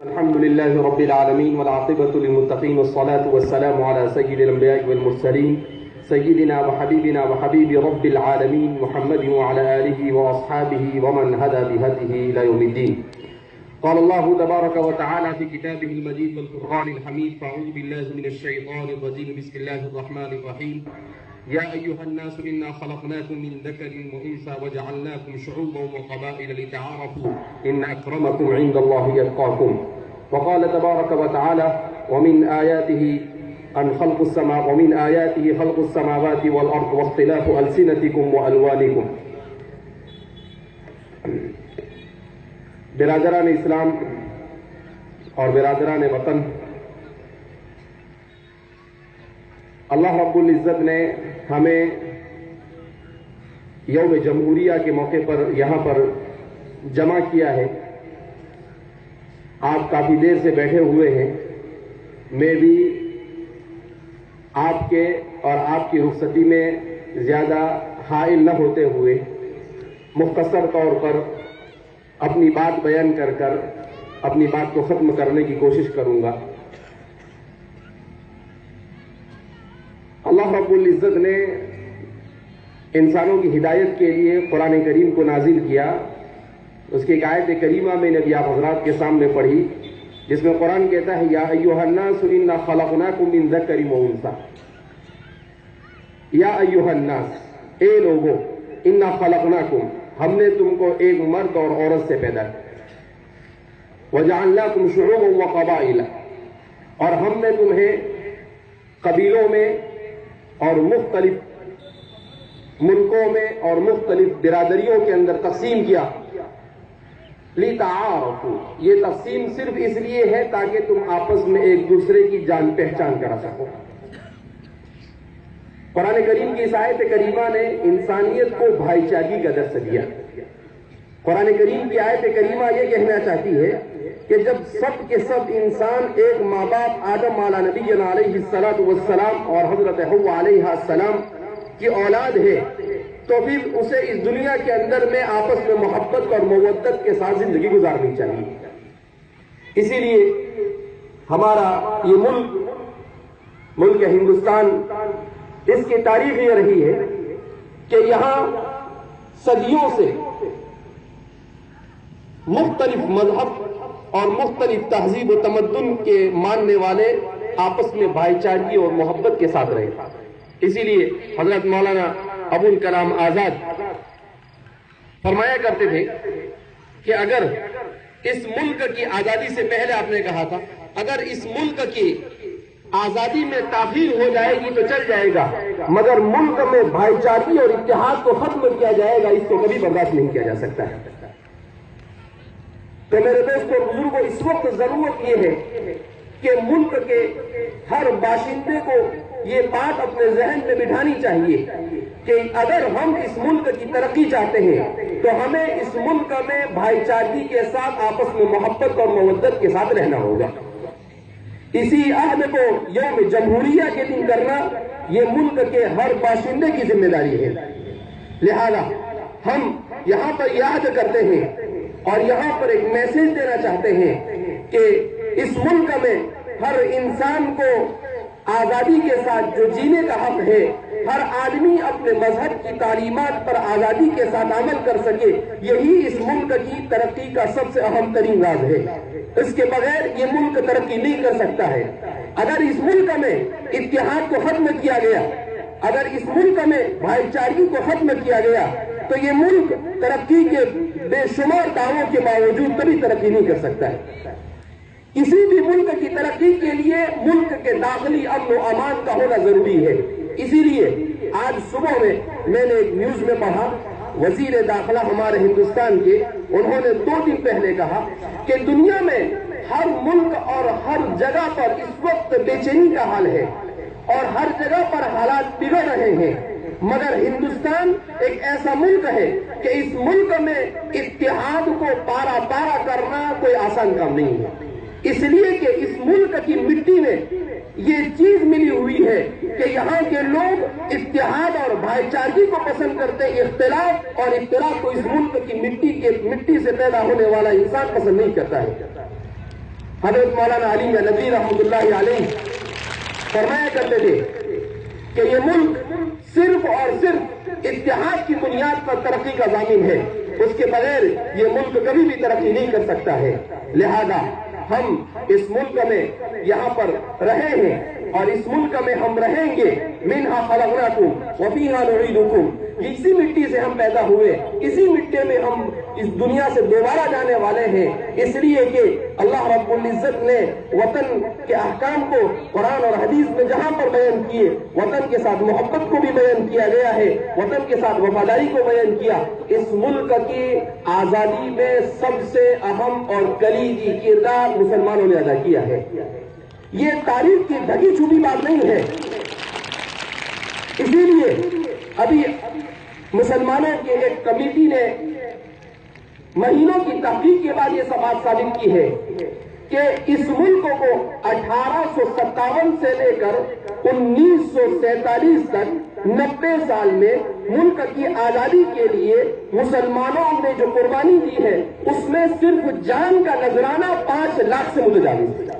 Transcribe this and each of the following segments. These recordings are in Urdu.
الحمد لله رب العالمين والعاقبة للمتقين والصلاة والسلام على سيد الأنبياء والمرسلين سيدنا وحبيبنا وحبيب رب العالمين محمد وعلى آله وأصحابه ومن هدى بهديه إلى يوم الدين. قال الله تبارك وتعالى في كتابه المجيد والقرآن الحميد: فأعوذ بالله من الشيطان الرجيم بسم الله الرحمن الرحيم. يا أيها الناس إنا خلقناكم من ذكر وأنثى وجعلناكم شعوبا وقبائل لتعارفوا إن أكرمكم عند الله يتقاكم. وقال تبارك وتعالى: ومن آياته خلق السماوات والأرض واختلاف ألسنتكم وألوانكم. برادران اسلام اور برادران وطن، اللہ رب العزت نے ہمیں یوم جمہوریہ کے موقع پر یہاں پر جمع کیا ہے. آپ کافی دیر سے بیٹھے ہوئے ہیں. میں بھی آپ کے اور آپ کی رخصتی میں زیادہ حائل نہ ہوتے ہوئے مختصر طور پر اپنی بات بیان کر اپنی بات کو ختم کرنے کی کوشش کروں گا. اللہ رب العزت نے انسانوں کی ہدایت کے لیے قرآن کریم کو نازل کیا. اس کی ایک آیت کریمہ میں نبی آپ حضرات کے سامنے پڑھی، جس میں قرآن کہتا ہے: یا ایھا الناس انا خلقناکم من ذکر و انثی. یا ایھا الناس، اے لوگو، انا خلقناکم، ہم نے تم کو ایک مرد اور عورت سے پیدا کیا. وجعلناکم شعوبا وقبائل، اور ہم نے تمہیں قبیلوں میں اور مختلف ملکوں میں اور مختلف برادریوں کے اندر تقسیم کیا. لِتَعَارَفُوا، یہ تقسیم صرف اس لیے ہے تاکہ تم آپس میں ایک دوسرے کی جان پہچان کرا سکو. قرآن کریم کی اس آیت کریمہ نے انسانیت کو بھائی چارگی کا درس دیا. قرآن کریم کی آیت کریمہ یہ کہنا چاہتی ہے کہ جب سب کے سب انسان ایک ماں باپ آدم علیہ نبینا علیہ السلام اور حضرت حوا علیہ السلام کی اولاد ہے، تو پھر اسے اس دنیا کے اندر میں آپس میں محبت اور مودت کے ساتھ زندگی گزارنی چاہیے. اسی لیے ہمارا یہ ملک ہندوستان، اس کی تاریخ یہ رہی ہے کہ یہاں صدیوں سے مختلف مذہب اور مختلف تہذیب و تمدن کے ماننے والے آپس میں بھائی چارگی اور محبت کے ساتھ رہے. اسی لیے حضرت مولانا ابوالکلام آزاد فرمایا کرتے تھے کہ اگر اس ملک کی آزادی سے پہلے آپ نے کہا تھا، اگر اس ملک کی آزادی میں تاخیر ہو جائے گی تو چل جائے گا، مگر ملک میں بھائی چارگی اور اتحاد کو ختم کیا جائے گا، اس کو کبھی برداشت نہیں کیا جا سکتا ہے. تو میرے دوستوں بزرگوں، اس وقت ضرورت یہ ہے کہ ملک کے ہر باشندے کو یہ بات اپنے ذہن میں بٹھانی چاہیے کہ اگر ہم اس ملک کی ترقی چاہتے ہیں تو ہمیں اس ملک میں بھائی چارگی کے ساتھ آپس میں محبت اور مودت کے ساتھ رہنا ہوگا. اسی عہد کو یوم جمہوریہ کے دن کرنا یہ ملک کے ہر باشندے کی ذمہ داری ہے. لہذا ہم یہاں پر یہ عہد کرتے ہیں اور یہاں پر ایک میسج دینا چاہتے ہیں کہ اس ملک میں ہر انسان کو آزادی کے ساتھ جو جینے کا حق ہے، ہر آدمی اپنے مذہب کی تعلیمات پر آزادی کے ساتھ عمل کر سکے، یہی اس ملک کی ترقی کا سب سے اہم ترین راز ہے. اس کے بغیر یہ ملک ترقی نہیں کر سکتا ہے. اگر اس ملک میں اتحاد کو ختم کیا گیا، اگر اس ملک میں بھائی چارگی کو ختم کیا گیا تو یہ ملک ترقی کے بے شمار دعووں کے باوجود کبھی ترقی نہیں کر سکتا ہے. کسی بھی ملک کی ترقی کے لیے ملک کے داخلی امن و امان کا ہونا ضروری ہے. اسی لیے آج صبح میں نے ایک نیوز میں پڑھا، وزیر داخلہ ہمارے ہندوستان کے، انہوں نے 2 دن پہلے کہا کہ دنیا میں ہر ملک اور ہر جگہ پر اس وقت بے چینی کا حال ہے اور ہر جگہ پر حالات بگڑ رہے ہیں، مگر ہندوستان ایک ایسا ملک ہے کہ اس ملک میں اتحاد کو پارا کرنا کوئی آسان کام نہیں ہے. اس لیے کہ اس ملک کی مٹی میں یہ چیز ملی ہوئی ہے کہ یہاں کے لوگ اتحاد اور بھائی چارگی کو پسند کرتے ہیں، اختلاف اور اختلاف کو اس ملک کی مٹی سے پیدا ہونے والا انسان پسند نہیں کرتا ہے. حضرت مولانا علی ندوی رحمۃ اللہ علیہ فرمایا کرتے تھے کہ یہ ملک صرف اور صرف اتحاد کی بنیاد پر ترقی کا ضامن ہے، اس کے بغیر یہ ملک کبھی بھی ترقی نہیں کر سکتا ہے۔ لہذا ہم اس ملک میں یہاں پر رہے ہیں اور اس ملک میں ہم رہیں گے۔ منہا خلقناکم وفیہا نعیدکم، اسی مٹی سے ہم پیدا ہوئے، اسی مٹی میں ہم اس دنیا سے دوبارہ جانے والے ہیں، اس لیے کہ اللہ رب العزت نے وطن کے احکام کو قرآن اور حدیث میں جہاں پر بیان کیے، وطن کے ساتھ محبت کو بھی بیان کیا گیا ہے، وطن کے ساتھ وفاداری کو بیان کیا۔ اس ملک کی آزادی میں سب سے اہم اور کلیدی کردار مسلمانوں نے ادا کیا ہے۔ یہ تاریخ کی ڈھکی چھپی بات نہیں ہے۔ اسی لیے ابھی مسلمانوں کی ایک کمیٹی نے مہینوں کی تحقیق کے بعد یہ بات ثابت کی ہے کہ اس ملک کو 1857 سے لے کر 1947 تک 90 سال میں ملک کی آزادی کے لیے مسلمانوں نے جو قربانی دی ہے، اس میں صرف جان کا نذرانہ 5 لاکھ سے متجاوز ہے۔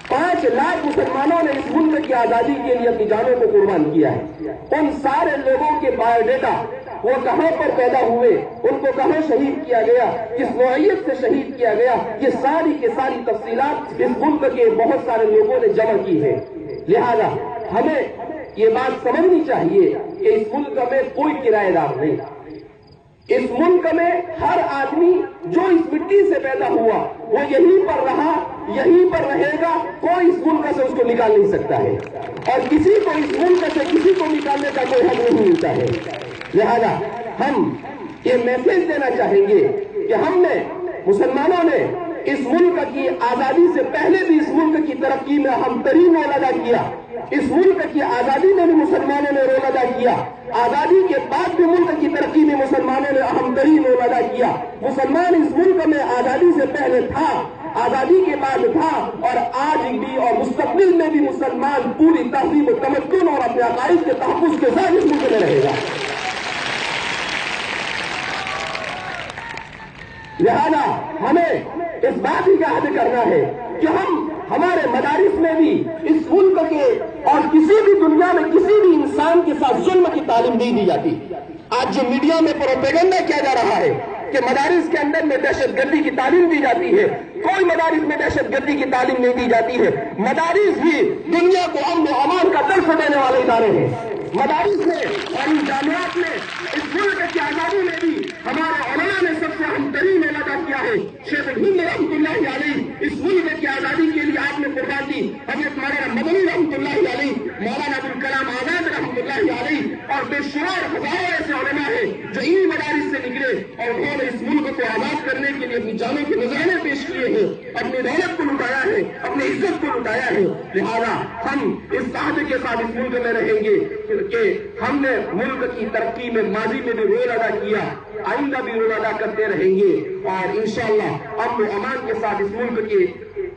5 لاکھ مسلمانوں نے اس ملک کی آزادی کے لیے اپنی جانوں کو قربان کیا ہے۔ ان سارے لوگوں کے بایو ڈیٹا، وہ کہاں پر پیدا ہوئے، ان کو کہاں شہید کیا گیا، کس نوعیت سے شہید کیا گیا، یہ ساری کی ساری تفصیلات اس ملک کے بہت سارے لوگوں نے جمع کی ہے۔ لہذا ہمیں یہ بات سمجھنی چاہیے کہ اس ملک میں کوئی کرایہ دار نہیں، اس ملک میں ہر آدمی جو اس مٹی سے پیدا ہوا وہ یہیں پر رہا، یہیں پر رہے گا، کوئی اس ملک سے اس کو نکال نہیں سکتا ہے، اور کسی کو اس ملک سے کسی کو نکالنے کا کوئی حق نہیں ملتا ہے۔ لہذا ہم یہ میسج دینا چاہیں گے کہ ہم نے، مسلمانوں نے اس ملک کی آزادی سے پہلے بھی اس ملک کی ترقی میں اہم ترین رول ادا کیا، اس ملک کی آزادی میں بھی مسلمانوں نے رول ادا کیا، آزادی کے بعد بھی ملک کی ترقی میں مسلمانوں نے اہم ترین رول ادا کیا۔ مسلمان اس ملک میں آزادی سے پہلے تھا، آزادی کے بعد تھا، اور آج بھی اور مستقبل میں بھی مسلمان پوری تہذیب و تمدن اور اپنے عقائد کے تحفظ کے ساتھ اس ملک میں رہے گا۔ لہذا ہمیں اس بات ہی کا عہد کرنا ہے کہ ہمارے مدارس میں بھی اس ملک کے اور کسی بھی دنیا میں کسی بھی انسان کے ساتھ ظلم کی تعلیم نہیں دی جاتی۔ آج جو میڈیا میں پروپیگنڈا کیا جا رہا ہے کہ مدارس کے اندر میں دہشت گردی کی تعلیم دی جاتی ہے، کوئی مدارس میں دہشت گردی کی تعلیم نہیں دی جاتی ہے۔ مدارس بھی دنیا کو امن و امان کا درس دینے والے ادارے ہیں۔ مدارس میں اور ان جامعات میں اس ملک کی آزادی میں بھی ہمارے علماء نے سب سے اہم ترین رول ادا کیا ہے۔ شیخ الہند رحمۃ اللہ علیہ اس ملک کی آزادی کے لیے آپ نے قربان دی، حضرت مولانا مدنی رحمۃ اللہ علیہ، مولانا ابوالکلام آزاد رحمۃ اللہ علیہ، اور بے شمار ہزاروں ایسے علماء ہیں جو انہی مدارس سے نکلے اور انہوں نے اس ملک کو آزاد کرنے کے لیے اپنی جانوں کے نذرانے پیش کیے ہیں، اپنی دولت کو لٹایا ہے، اپنی عزت کو لٹایا ہے۔ لہذا ہم اس عہد کے ساتھ اس ملک میں رہیں گے کہ ہم نے ملک کی ترقی میں ماضی میں بھی رول ادا کیا، آئندہ بھی رول ادا کرتے رہیں گے، اور انشاءاللہ امن و امان کے ساتھ اس ملک کی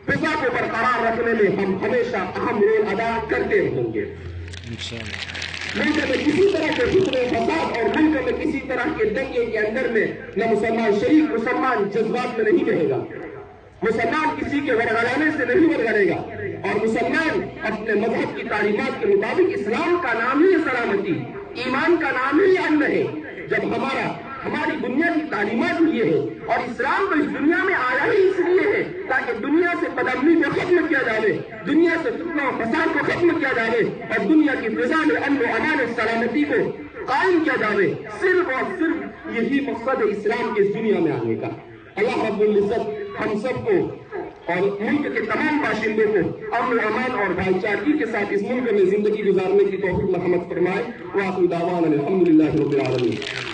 فضا کو برقرار رکھنے میں ہم ہمیشہ اہم رول ادا کرتے رہیں گے۔ ملک میں کسی طرح کے فتنے فساد اور ملک میں کسی طرح کے دنگے کے اندر میں نہ مسلمان شریک، مسلمان جذبات میں نہیں رہے گا، مسلمان کسی کے ورگلانے سے نہیں ورگلے گا، اور مسلمان اپنے مذہب کی تعلیمات کے مطابق اسلام کا نام ہی سلامتی، ایمان کا نام ہی امن ہے۔ جب ہماری دنیا کی تعلیمات یہ ہے، اور اسلام تو اس دنیا میں آیا ہی اس لیے ہے تاکہ دنیا سے بدامنی کو ختم کیا جائے، دنیا سے فتنہ و فساد کو ختم کیا جائے، اور دنیا کی فضا میں امن و امان و سلامتی کو قائم کیا جائے۔ صرف اور صرف یہی مقصد ہے اسلام کے اس دنیا میں آنے کا۔ اللہ رب العزت ہم سب کو اور ملک کے تمام باشندوں کو امن و امان اور بھائی چارگی کے ساتھ اس ملک میں زندگی گزارنے کی توفیق مرحمت فرمائے۔ وآخر دعوانا الحمدللہ رب العالمین۔